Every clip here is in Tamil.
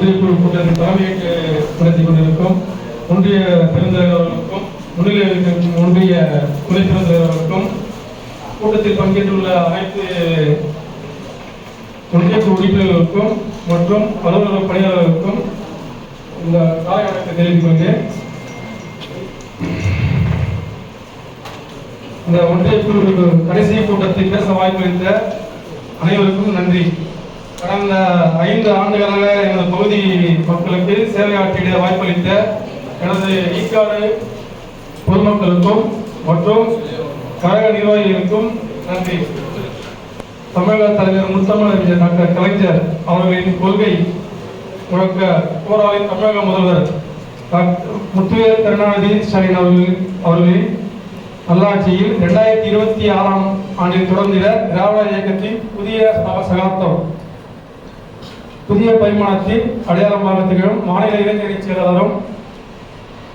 ஒன்றிய குழு கூட்டத்தில் தலைமையேற்று நடத்தி கொண்டிருக்கும் ஒன்றிய பெருந்தலைவர்களுக்கும் முன்னிலை இருக்கும் ஒன்றிய துணை பெருந்தலைவர்களுக்கும் கூட்டத்தில் பங்கேற்றுள்ள அனைத்து ஒன்றிய குழு உறுப்பினர்களுக்கும் மற்றும் அலுவலக பணியாளர்களுக்கும் இந்த காலை வணக்கத்தை தெரிவித்துக் கொள்கிறேன். இந்த ஒன்றிய குழு கடைசி கூட்டத்தில் பேச வாய்ப்பளித்த அனைவருக்கும் நன்றி. கடந்த 5 ஆண்டுகளாக எனது பகுதி மக்களுக்கு சேவையாற்றிட வாய்ப்பளித்த எனது ஈக்காடு பொதுமக்களுக்கும் மற்றும் கழக நிர்வாகிகளுக்கும் நன்றி. தமிழக தலைவர் முத்தமிழறிஞர் டாக்டர் கலைஞர் அவர்களின் கொள்கை முழக்க போராளி தமிழக முதல்வர் முத்துவேல் கருணாநிதி ஸ்டாலின் அவர்களின் நல்லாட்சியில் 2026ஆம் ஆண்டில் தொடர்ந்திட திராவிட இயக்கத்தின் புதிய சகாப்தம் புதிய பரிமாணத்தின் அடையாளமாக திகழும் மாநில இளைஞரணி செயலாளரும்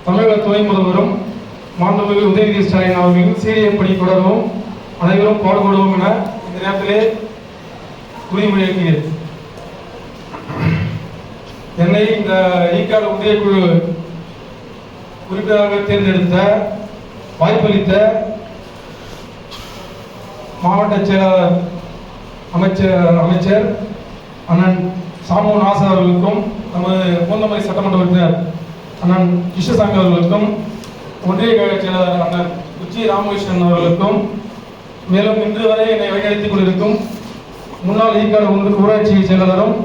தமிழக துணை முதல்வரும் மாண்புமிகு உதயநிதி ஸ்டாலின் அவர்களின் சீரிய பணி தொடரவும் அனைவரும் பாடுபடுவோம் என இந்த நேரத்திலே உறுதிமொழியிருக்கிறேன். என்னை இந்த ஈக்காடு ஒன்றிய குழு உறுப்பினராக தேர்ந்தெடுத்த வாய்ப்பளித்த மாவட்ட செயலாளர் அமைச்சர் அண்ணன் சாமு நாசர் அவர்களுக்கும் நமது பூந்தமல்லி சட்டமன்ற உறுப்பினர் அண்ணன் கிருஷ்ணசாமி அவர்களுக்கும் ஒன்றிய கழக செயலாளர் அண்ணன் உச்சி ராமகிருஷ்ணன் அவர்களுக்கும் மேலும் இன்று வரை என்னை வழிநடத்திக் கொண்டிருக்கும் முன்னாள் ஈக்காடு ஊராட்சி செயலாளரும்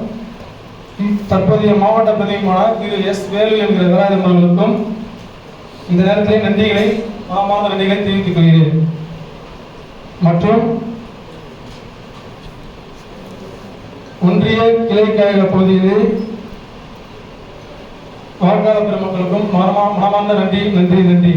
தற்போதைய மாவட்ட பிரதிநிதியுமான திரு எஸ் வேலு என்கிற வேலாயுதம் அவர்களுக்கும் இந்த நேரத்தில் நன்றிகளை மனமார்ந்த நன்றிகளை தெரிவித்துக் கொள்கிறேன். மற்றும் ஒன்றிய கிளைக்கழக பகுதியில் வாக்காளர் பெருமக்களுக்கும் மனமார்ந்த நன்றி.